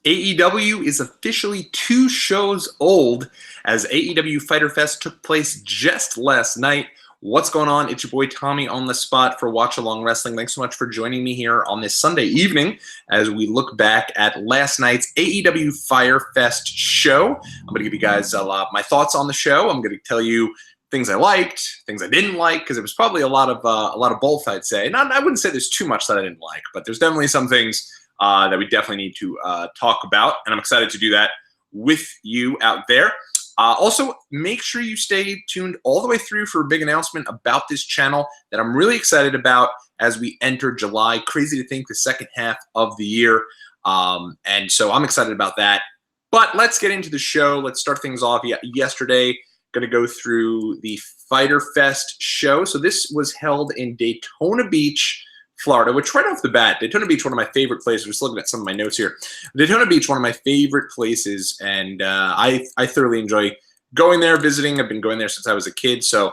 AEW is officially 2 shows old as AEW Fyter Fest took place just last night. What's going on? It's your boy Tommy on the spot for Watchalong Wrestling. Thanks so much for joining me here on this Sunday evening as we look back at last night's AEW Fyter Fest show. I'm going to give you guys my thoughts on the show. I'm going to tell you things I liked, things I didn't like, because it was probably a lot of both, I'd say. I wouldn't say there's too much that I didn't like, but there's definitely some things that we definitely need to talk about, and I'm excited to do that with you out there. Also, make sure you stay tuned all the way through for a big announcement about this channel that I'm really excited about as we enter July. Crazy to think the second half of the year, and so I'm excited about that. But let's get into the show. Let's start things off. Yesterday, going to go through the Fyter Fest show. So this was held in Daytona Beach, Florida, which right off the bat, Daytona Beach, one of my favorite places. Just looking at some of my notes here. Daytona Beach, one of my favorite places, and I thoroughly enjoy going there, visiting. I've been going there since I was a kid, so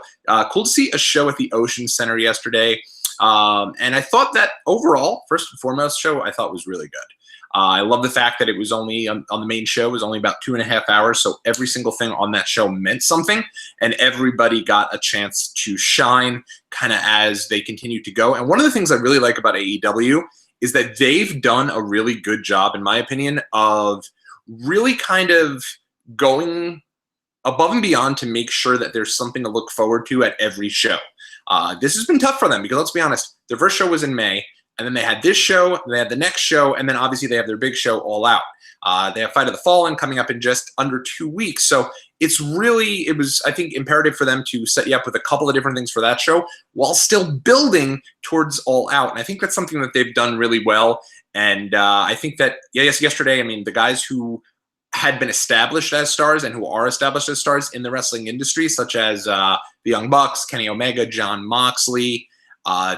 cool to see a show at the Ocean Center yesterday. And I thought that overall, first and foremost, show I thought was really good. I love the fact that it was only on the main show, it was only about 2.5 hours, so every single thing on that show meant something, and everybody got a chance to shine kind of as they continue to go. And one of the things I really like about AEW is that they've done a really good job, in my opinion, of really kind of going above and beyond to make sure that there's something to look forward to at every show. This has been tough for them because, let's be honest, their first show was in May. And then they had this show, they had the next show, and then obviously they have their big show, All Out. They have Fight of the Fallen coming up in just under 2 weeks. So it was, I think, imperative for them to set you up with a couple of different things for that show while still building towards All Out. And I think that's something that they've done really well. And I think that, yes, yesterday, I mean, the guys who had been established as stars and who are established as stars in the wrestling industry, such as the Young Bucks, Kenny Omega, Jon Moxley,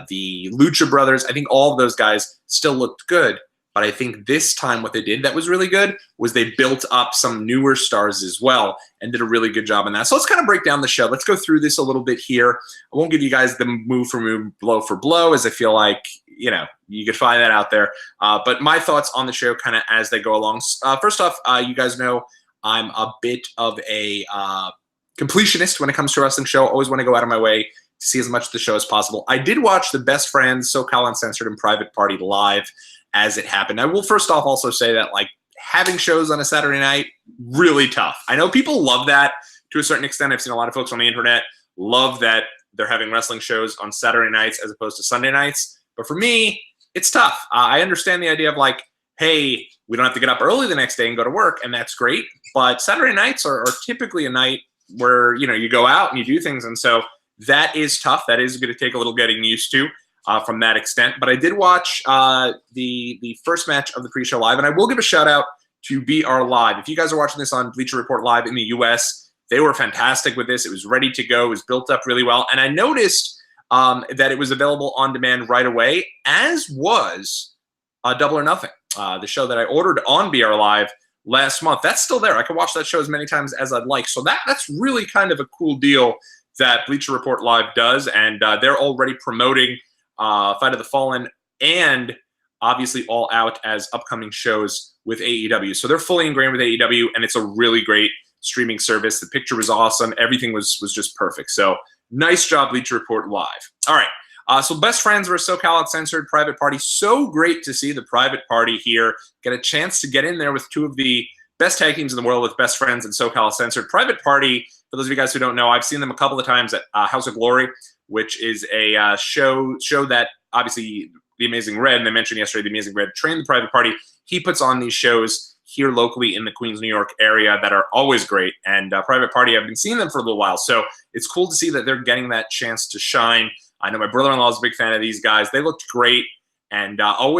the Lucha brothers, I think all of those guys still looked good. But I think this time what they did that was really good was they built up some newer stars as well and did a really good job on that. So let's kind of break down the show. Let's go through this a little bit here. I won't give you guys the move for move, blow for blow, as I feel like, you know, you could find that out there. But my thoughts on the show kind of as they go along. First off, you guys know I'm a bit of a completionist when it comes to a wrestling show. Always want to go out of my way to see as much of the show as possible. I did watch the Best Friends, SoCal Uncensored, and Private Party live as it happened. I will first off also say that, like, having shows on a Saturday night, really tough. I know people love that to a certain extent. I've seen a lot of folks on the internet love that they're having wrestling shows on Saturday nights as opposed to Sunday nights. But for me, it's tough. I understand the idea of, like, hey, we don't have to get up early the next day and go to work, and that's great. But Saturday nights are typically a night where, you know, you go out and you do things, and so that is tough. That is going to take a little getting used to from that extent. But I did watch the first match of the pre-show live, and I will give a shout-out to BR Live. If you guys are watching this on Bleacher Report Live in the U.S., they were fantastic with this. It was ready to go. It was built up really well. And I noticed that it was available on demand right away, as was Double or Nothing, the show that I ordered on BR Live last month. That's still there. I can watch that show as many times as I'd like. So that's really kind of a cool deal that Bleacher Report Live does, and they're already promoting Fight of the Fallen and obviously All Out as upcoming shows with AEW. So they're fully ingrained with AEW, and it's a really great streaming service. The picture was awesome. Everything was just perfect. So nice job, Bleacher Report Live. All right. So Best Friends versus SoCal Uncensored, Private Party. So great to see the Private Party here get a chance to get in there with two of the best tag teams in the world with Best Friends and SoCal Uncensored. Private Party, for those of you guys who don't know, I've seen them a couple of times at House of Glory, which is a show that obviously the Amazing Red, and I mentioned yesterday, the Amazing Red trained the Private Party. He puts on these shows here locally in the Queens, New York area that are always great. And Private Party, I've been seeing them for a little while. So it's cool to see that they're getting that chance to shine. I know my brother-in-law is a big fan of these guys. They looked great. And I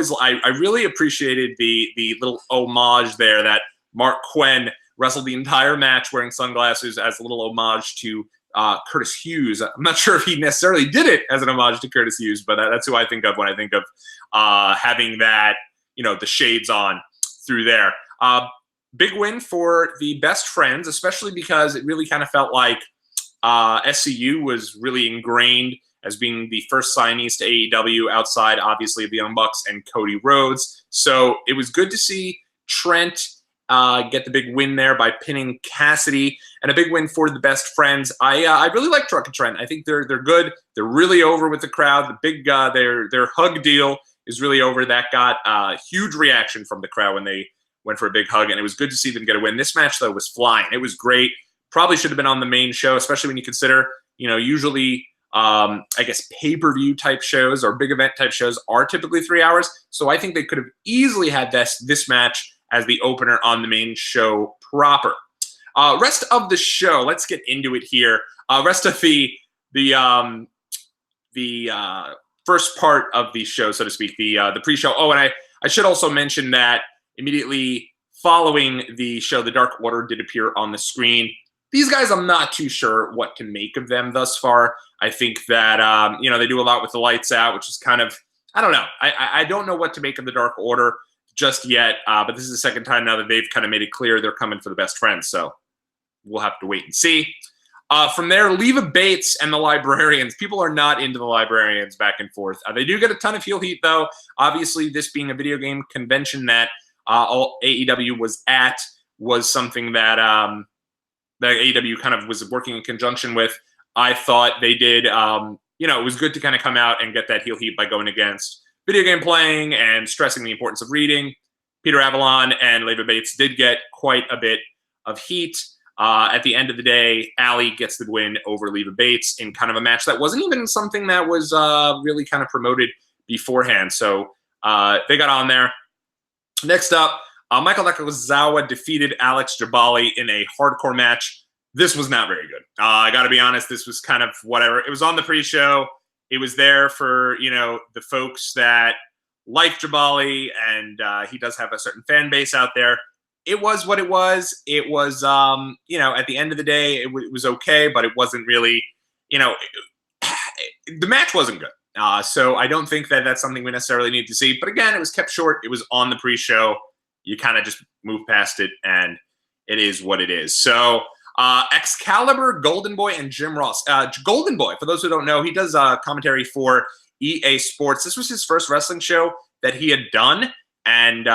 really appreciated the little homage there that Mark Quinn wrestled the entire match wearing sunglasses as a little homage to Curtis Hughes. I'm not sure if he necessarily did it as an homage to Curtis Hughes, but that's who I think of when I think of having that, you know, the shades on through there. Big win for the Best Friends, especially because it really kind of felt like SCU was really ingrained as being the first signees to AEW outside, obviously, of the Young Bucks and Cody Rhodes. So it was good to see Trent get the big win there by pinning Cassidy, and a big win for the Best Friends. I really like Truck and Trent. I think they're good. They're really over with the crowd. The big their hug deal is really over. That got a huge reaction from the crowd when they went for a big hug, and it was good to see them get a win. This match, though, was flying. It was great. Probably should have been on the main show, especially when you consider, usually I guess pay-per-view type shows or big event type shows are typically 3 hours. So I think they could have easily had this match as the opener on the main show proper. Rest of the show, let's get into it here. Rest of the first part of the show, so to speak, the pre-show. Oh, and I should also mention that immediately following the show, the Dark Order did appear on the screen. These guys, I'm not too sure what to make of them thus far. I think that, they do a lot with the lights out, which is kind of, I don't know. I don't know what to make of the Dark Order just yet, but this is the second time now that they've kind of made it clear they're coming for the Best Friends, so we'll have to wait and see. From there, Leva Bates and the Librarians. People are not into the Librarians back and forth. They do get a ton of heel heat, though. Obviously, this being a video game convention that all AEW was at was something that that AEW kind of was working in conjunction with. I thought they did, it was good to kind of come out and get that heel heat by going against video game playing and stressing the importance of reading. Peter Avalon and Leva Bates did get quite a bit of heat. At the end of the day, Allie gets the win over Leva Bates in kind of a match that wasn't even something that was really kind of promoted beforehand. So they got on there. Next up, Michael Nakazawa defeated Alex Jabali in a hardcore match. This was not very good. I got to be honest, this was kind of whatever. It was on the pre-show. It was there for, the folks that like Jabali, and he does have a certain fan base out there. It was what it was. It was, at the end of the day, it was okay, but it wasn't really, the match wasn't good. So I don't think that that's something we necessarily need to see. But again, it was kept short. It was on the pre-show. You kind of just move past it, and it is what it is. So Excalibur, Golden Boy, and Jim Ross. Golden Boy, for those who don't know, he does commentary for EA Sports. This was his first wrestling show that he had done, and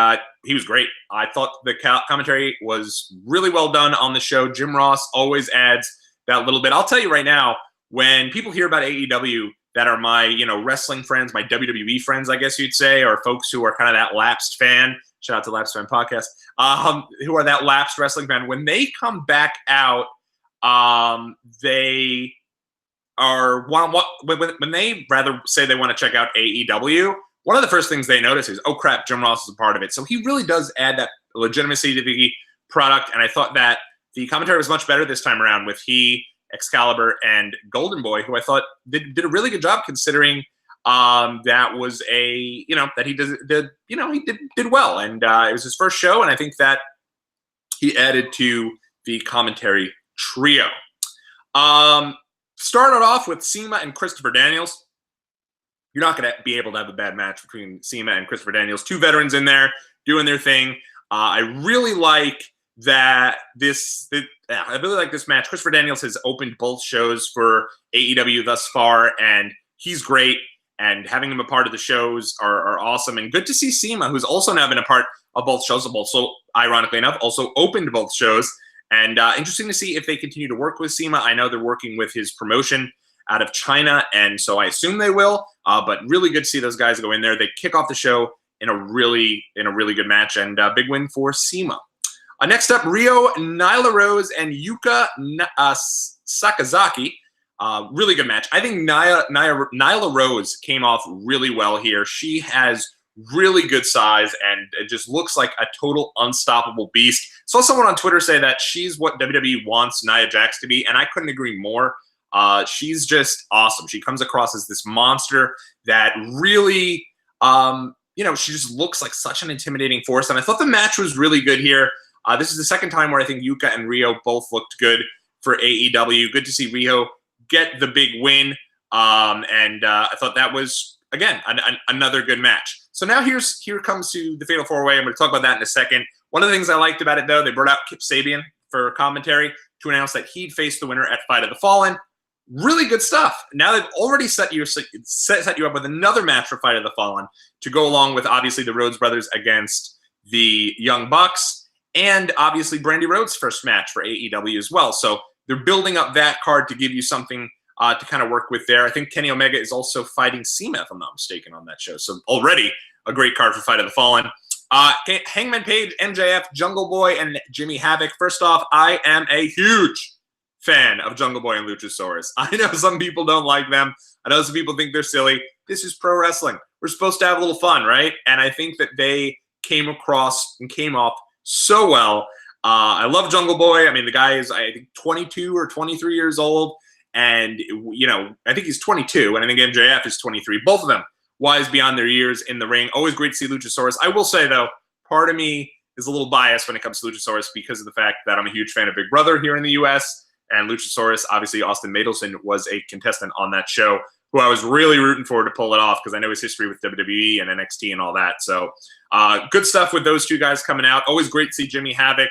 he was great. I thought the commentary was really well done on the show. Jim Ross always adds that little bit. I'll tell you right now, when people hear about AEW that are my, wrestling friends, my WWE friends, I guess you'd say, or folks who are kind of that lapsed fan, shout out to Lapsed Fan Podcast, who are that lapsed wrestling fan, when they come back out, they are when they rather say they want to check out AEW, one of the first things they notice is, oh crap, Jim Ross is a part of it. So he really does add that legitimacy to the product, and I thought that the commentary was much better this time around with he, Excalibur, and Golden Boy, who I thought did a really good job considering that was a, that he did well, and it was his first show, and I think that he added to the commentary trio. Started off with SEMA and Christopher Daniels. You're not going to be able to have a bad match between SEMA and Christopher Daniels. Two veterans in there doing their thing. I really like that I really like this match. Christopher Daniels has opened both shows for AEW thus far, and he's great. And having him a part of the shows are awesome. And good to see SEMA, who's also now been a part of both shows, also, ironically enough, also opened both shows. And interesting to see if they continue to work with SEMA. I know they're working with his promotion out of China, and so I assume they will. But really good to see those guys go in there. They kick off the show in a really good match, and big win for SEMA. Next up, Rio, Nyla Rose, and Yuka Sukazaki. Really good match. I think Nyla Rose came off really well here. She has really good size, and it just looks like a total unstoppable beast. Saw someone on Twitter say that she's what WWE wants Nia Jax to be, and I couldn't agree more. She's just awesome. She comes across as this monster that really, she just looks like such an intimidating force, and I thought the match was really good here. This is the second time where I think Yuka and Rio both looked good for AEW. Good to see Rio get the big win, and I thought that was, again, another good match. So now here comes to the Fatal 4-Way. I'm going to talk about that in a second. One of the things I liked about it, though, they brought out Kip Sabian for commentary to announce that he'd face the winner at Fight of the Fallen. Really good stuff. Now they've already set you up with another match for Fight of the Fallen to go along with, obviously, the Rhodes brothers against the Young Bucks, and obviously Brandy Rhodes' first match for AEW as well. So they're building up that card to give you something to kind of work with there. I think Kenny Omega is also fighting SEMA, if I'm not mistaken, on that show. So already a great card for Fight of the Fallen. Hangman Page, MJF, Jungle Boy, and Jimmy Havoc. First off, I am a huge fan of Jungle Boy and Luchasaurus. I know some people don't like them. I know some people think they're silly. This is pro wrestling. We're supposed to have a little fun, right? And I think that they came across and came off so well. I love Jungle Boy. I mean, the guy is, I think, 22 or 23 years old. And, you know, I think he's 22, and I think MJF is 23. Both of them wise beyond their years in the ring. Always great to see Luchasaurus. I will say, though, part of me is a little biased when it comes to Luchasaurus because of the fact that I'm a huge fan of Big Brother here in the U.S., and Luchasaurus, obviously, Austin Madelson was a contestant on that show who I was really rooting for to pull it off because I know his history with WWE and NXT and all that. So good stuff with those two guys coming out. Always great to see Jimmy Havoc.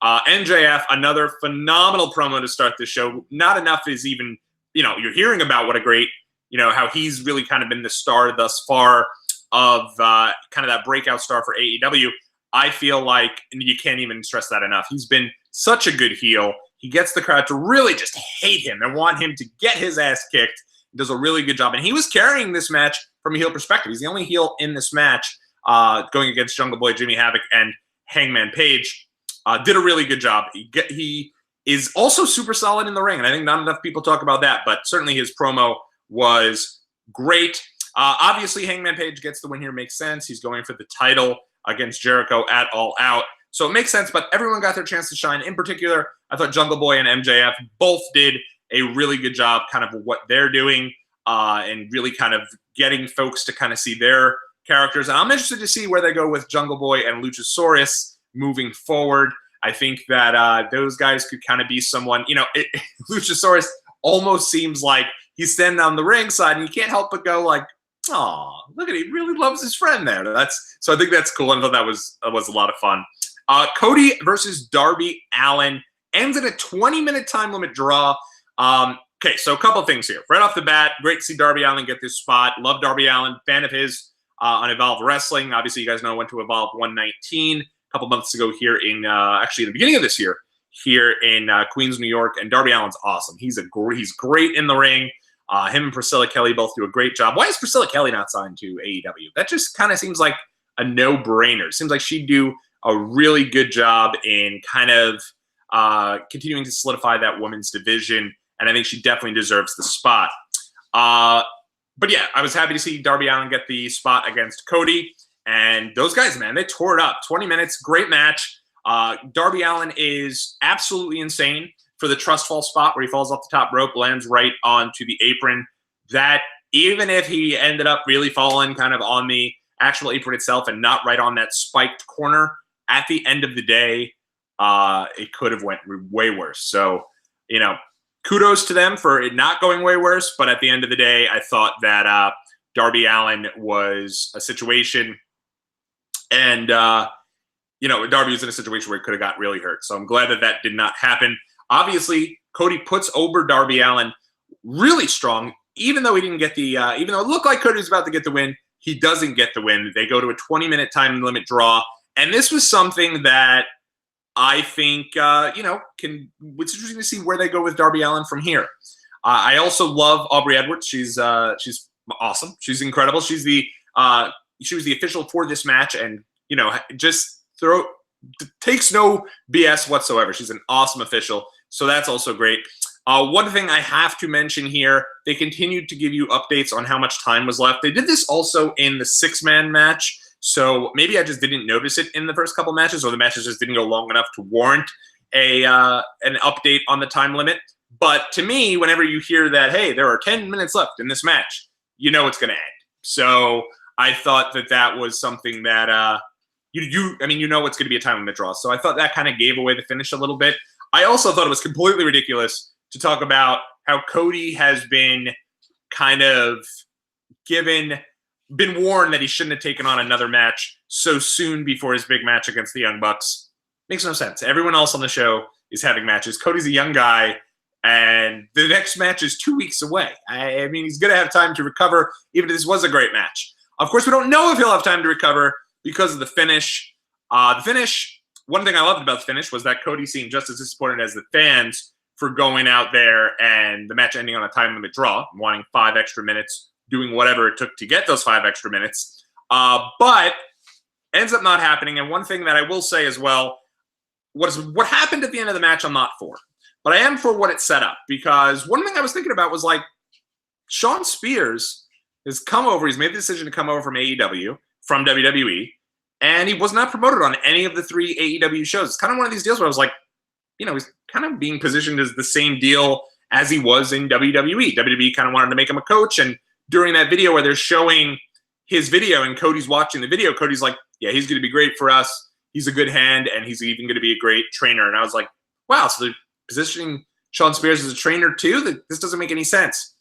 MJF, another phenomenal promo to start the show. Not enough is even, you know, you're hearing about what a great, you know, how he's really kind of been the star thus far of kind of that breakout star for AEW. I feel like, and you can't even stress that enough, he's been such a good heel. He gets the crowd to really just hate him and want him to get his ass kicked. He does a really good job. And he was carrying this match from a heel perspective. He's the only heel in this match going against Jungle Boy, Jimmy Havoc, and Hangman Page. Did a really good job. He is also super solid in the ring, and I think not enough people talk about that, but certainly his promo was great. Obviously, Hangman Page gets the win here. Makes sense. He's going for the title against Jericho at All Out. So it makes sense, but everyone got their chance to shine. In particular, I thought Jungle Boy and MJF both did a really good job kind of what they're doing and really kind of getting folks to kind of see their characters. And I'm interested to see where they go with Jungle Boy and Luchasaurus moving forward. I think that those guys could kind of be someone, you know, Luchasaurus almost seems like he's standing on the ring side and you can't help but go like, oh, look at it. He really loves his friend there. So I think that's cool. And I thought that was a lot of fun. Cody versus Darby Allin ends in a 20-minute time limit draw. Okay, so a couple of things here. Right off the bat, great to see Darby Allin get this spot. Love Darby Allin. Fan of his on Evolve Wrestling. Obviously, you guys know I went to Evolve 119 a couple months ago here in, actually, the beginning of this year, here in Queens, New York. And Darby Allin's awesome. He's great in the ring. Him and Priscilla Kelly both do a great job. Why is Priscilla Kelly not signed to AEW? That just kind of seems like a no-brainer. Seems like she'd do a really good job in kind of continuing to solidify that women's division, and I think she definitely deserves the spot. But yeah, I was happy to see Darby Allin get the spot against Cody, and those guys, man, they tore it up. 20 minutes, great match. Darby Allin is absolutely insane for the trust fall spot where he falls off the top rope, lands right onto the apron. That even if he ended up really falling kind of on the actual apron itself and not right on that spiked corner, at the end of the day, it could have went way worse. So, you know, kudos to them for it not going way worse. But at the end of the day, I thought that Darby Allin was a situation, and you know, Darby was in a situation where he could have got really hurt. So I'm glad that that did not happen. Obviously, Cody puts over Darby Allin really strong, even though he didn't get the, even though it looked like Cody was about to get the win, he doesn't get the win. They go to a 20-minute time limit draw. And this was something that I think, you know, it's interesting to see where they go with Darby Allin from here. I also love Aubrey Edwards. She's awesome. She's incredible. She was the official for this match, and, you know, just takes no BS whatsoever. She's an awesome official. So that's also great. One thing I have to mention here, they continued to give you updates on how much time was left. They did this also in the 6-man match. So maybe I just didn't notice it in the first couple matches, or the matches just didn't go long enough to warrant an update on the time limit. But to me, whenever you hear that, hey, there are 10 minutes left in this match, you know it's going to end. So I thought that that was something that, I mean, you know it's going to be a time limit draw. So I thought that kind of gave away the finish a little bit. I also thought it was completely ridiculous to talk about how Cody has been kind of been warned that he shouldn't have taken on another match so soon before his big match against the Young Bucks. Makes no sense. Everyone else on the show is having matches. Cody's a young guy, and the next match is 2 weeks away. I mean, he's going to have time to recover, even if this was a great match. Of course, we don't know if he'll have time to recover because of the finish. The finish, one thing I loved about the finish was that Cody seemed just as disappointed as the fans for going out there and the match ending on a time limit draw, wanting 5 extra minutes, doing whatever it took to get those 5 extra minutes. But ends up not happening. And one thing that I will say as well, what happened at the end of the match, I'm not for. But I am for what it set up. Because one thing I was thinking about was like, Shawn Spears has come over. He's made the decision to come over from AEW, from WWE. And he was not promoted on any of the 3 AEW shows. It's kind of one of these deals where I was like, you know, he's kind of being positioned as the same deal as he was in WWE. WWE kind of wanted to make him a coach. And during that video where they're showing his video and Cody's watching the video, Cody's like, yeah, he's going to be great for us. He's a good hand, and he's even going to be a great trainer. And I was like, wow, so they're positioning Shawn Spears as a trainer too? This doesn't make any sense.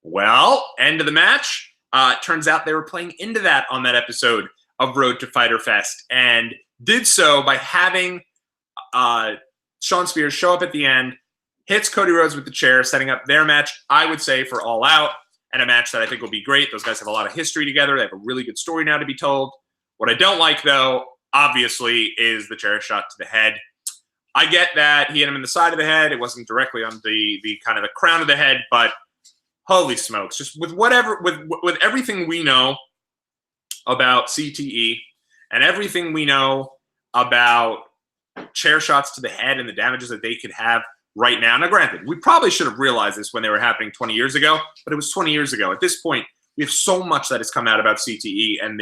Well, end of the match. It turns out they were playing into that on that episode of Road to Fyter Fest, and did so by having Shawn Spears show up at the end, hits Cody Rhodes with the chair, setting up their match, I would say, for All Out, and a match that I think will be great. Those guys have a lot of history together. They have a really good story now to be told. What I don't like, though, obviously, is the chair shot to the head. I get that he hit him in the side of the head. It wasn't directly on the kind of the crown of the head, but holy smokes. Just with everything we know about CTE and everything we know about chair shots to the head and the damages that they could have right now. Now, granted, we probably should have realized this when they were happening 20 years ago, but it was 20 years ago. At this point, we have so much that has come out about CTE and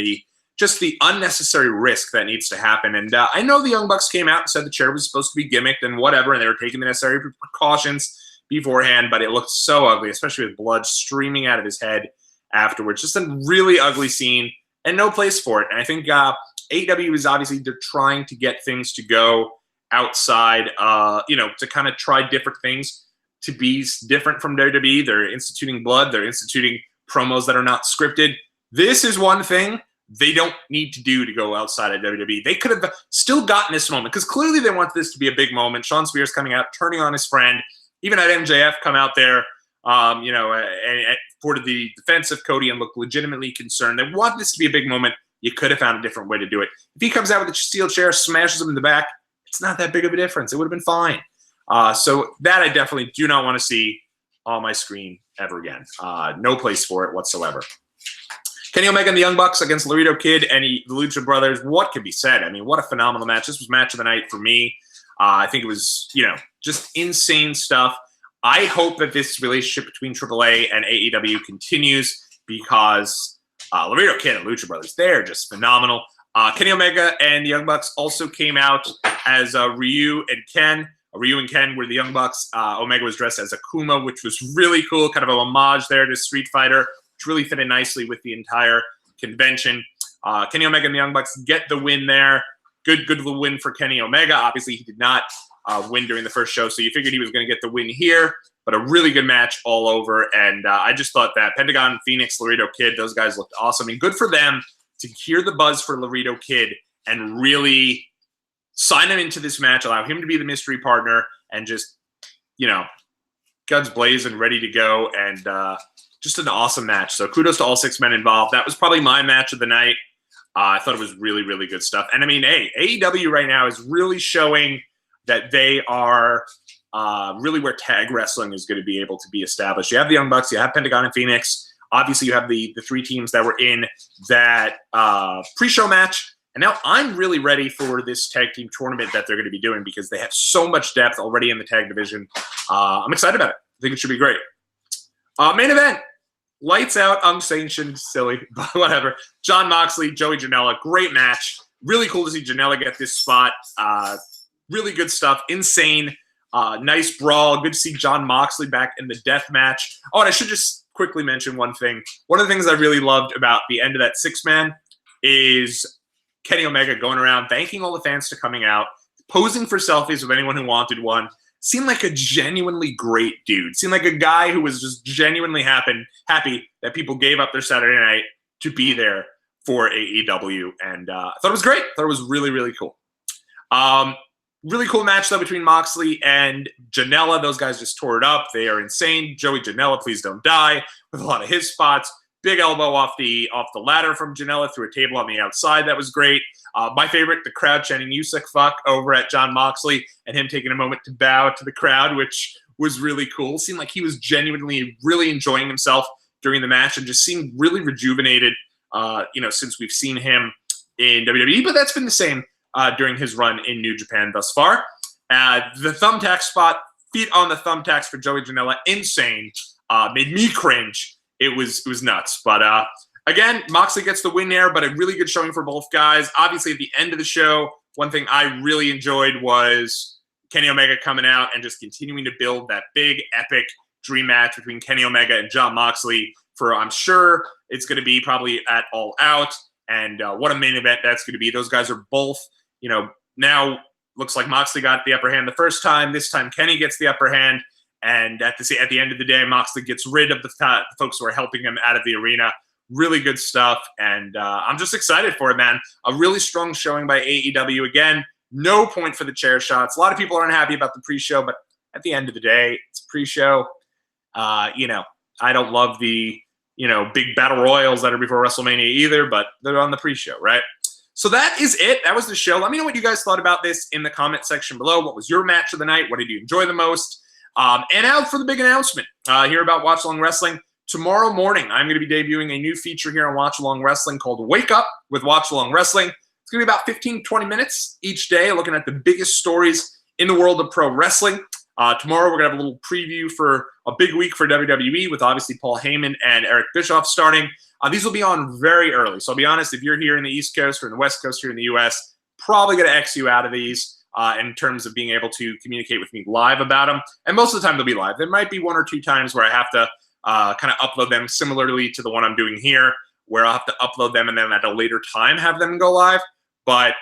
just the unnecessary risk that needs to happen. And I know the Young Bucks came out and said the chair was supposed to be gimmicked and whatever, and they were taking the necessary precautions beforehand, but it looked so ugly, especially with blood streaming out of his head afterwards. Just a really ugly scene and no place for it. And I think AEW is obviously, they're trying to get things to go outside, to kind of try different things to be different from WWE. They're instituting blood. They're instituting promos that are not scripted. This is one thing they don't need to do to go outside of WWE. They could have still gotten this moment because clearly they want this to be a big moment. Shawn Spears coming out, turning on his friend, even had MJF come out there, and for the defense of Cody and look legitimately concerned. They want this to be a big moment. You could have found a different way to do it. If he comes out with a steel chair, smashes him in the back, it's not that big of a difference. It would have been fine. So that I definitely do not want to see on my screen ever again. No place for it whatsoever. Kenny Omega and the Young Bucks against Laredo Kid and the Lucha Brothers. What can be said? I mean, what a phenomenal match. This was match of the night for me. I think it was, just insane stuff. I hope that this relationship between AAA and AEW continues because Laredo Kid and Lucha Brothers, they're just phenomenal. Kenny Omega and the Young Bucks also came out as Ryu and Ken. Ryu and Ken were the Young Bucks. Omega was dressed as Akuma, which was really cool, kind of a homage there to Street Fighter, which really fitted nicely with the entire convention. Kenny Omega and the Young Bucks get the win there. Good win for Kenny Omega. Obviously, he did not win during the first show, so you figured he was going to get the win here, but a really good match all over, and I just thought that Pentagon, Phoenix, Laredo Kid, those guys looked awesome, and good for them to hear the buzz for Laredo Kid and really sign him into this match, allow him to be the mystery partner, and just, guns blazing, ready to go, and just an awesome match. So kudos to all 6 men involved. That was probably my match of the night. I thought it was really, really good stuff. And I mean, hey, AEW right now is really showing that they are really where tag wrestling is going to be able to be established. You have the Young Bucks, you have Pentagon and Phoenix. Obviously, you have the 3 teams that were in that pre-show match. And now I'm really ready for this tag team tournament that they're going to be doing because they have so much depth already in the tag division. I'm excited about it. I think it should be great. Main event. Lights out, unsanctioned, silly, but whatever. Jon Moxley, Joey Janela, great match. Really cool to see Janela get this spot. Really good stuff. Insane. Nice brawl. Good to see Jon Moxley back in the death match. Oh, and I should just quickly mention one thing. One of the things I really loved about the end of that 6-man is Kenny Omega going around, thanking all the fans for coming out, posing for selfies with anyone who wanted one. Seemed like a genuinely great dude. Seemed like a guy who was just genuinely happy that people gave up their Saturday night to be there for AEW. And I thought it was great. I thought it was really, really cool. Really cool match, though, between Moxley and Janela. Those guys just tore it up. They are insane. Joey Janela, please don't die, with a lot of his spots. big elbow off the ladder from Jenelle through a table on the outside. That was great. My favorite, the crowd chanting "You fuck" over at Jon Moxley and him taking a moment to bow to the crowd, which was really cool. Seemed like he was genuinely really enjoying himself during the match and just seemed really rejuvenated, since we've seen him in WWE. But that's been the same during his run in New Japan thus far. The thumbtack spot, feet on the thumbtacks for Joey Janela, insane. Made me cringe. It was nuts. But again, Moxley gets the win there, but a really good showing for both guys. Obviously, at the end of the show, one thing I really enjoyed was Kenny Omega coming out and just continuing to build that big, epic dream match between Kenny Omega and Jon Moxley for, I'm sure, it's going to be probably at All Out. And what a main event that's going to be. Those guys are both, now looks like Moxley got the upper hand the first time. This time, Kenny gets the upper hand. And at the end of the day, Moxley gets rid of the folks who are helping him out of the arena. Really good stuff. And I'm just excited for it, man. A really strong showing by AEW. Again, no point for the chair shots. A lot of people aren't happy about the pre-show, but at the end of the day, it's pre-show. I don't love the, big battle royals that are before WrestleMania either, but they're on the pre-show, right? So that is it. That was the show. Let me know what you guys thought about this in the comment section below. What was your match of the night? What did you enjoy the most? And out for the big announcement here about Watchalong Wrestling. Tomorrow morning, I'm going to be debuting a new feature here on Watchalong Wrestling called Wake Up with Watchalong Wrestling. It's going to be about 15-20 minutes each day, looking at the biggest stories in the world of pro wrestling. Tomorrow, we're going to have a little preview for a big week for WWE with obviously Paul Heyman and Eric Bischoff starting. These will be on very early. So I'll be honest, if you're here in the East Coast or in the West Coast here in the U.S., probably going to X you out of these. In terms of being able to communicate with me live about them. And most of the time they'll be live. There might be 1 or 2 times where I have to kind of upload them similarly to the one I'm doing here, where I'll have to upload them and then at a later time have them go live. But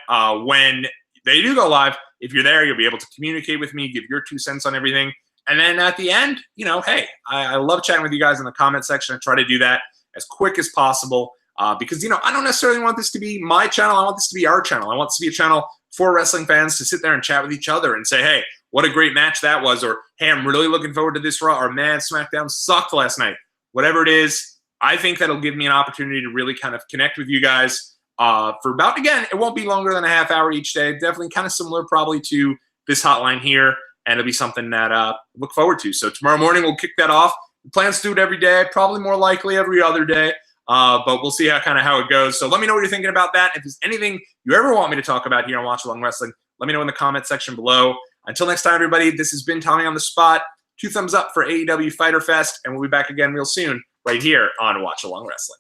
when they do go live, if you're there, you'll be able to communicate with me, give your 2 cents on everything. And then at the end, hey, I love chatting with you guys in the comment section. I try to do that as quick as possible because, I don't necessarily want this to be my channel. I want this to be our channel. I want this to be a channel for wrestling fans to sit there and chat with each other and say, hey, what a great match that was, or hey, I'm really looking forward to this Raw, or man, SmackDown sucked last night. Whatever it is, I think that'll give me an opportunity to really kind of connect with you guys for about, again, it won't be longer than a half hour each day. Definitely kind of similar probably to this hotline here, and it'll be something that I look forward to. So tomorrow morning, we'll kick that off. Plans to do it every day, probably more likely every other day. But we'll see how it goes. So let me know what you're thinking about that. If there's anything you ever want me to talk about here on Watchalong Wrestling, let me know in the comment section below. Until next time, everybody, this has been Tommy on the Spot. 2 thumbs up for AEW Fyter Fest, and we'll be back again real soon right here on Watchalong Wrestling.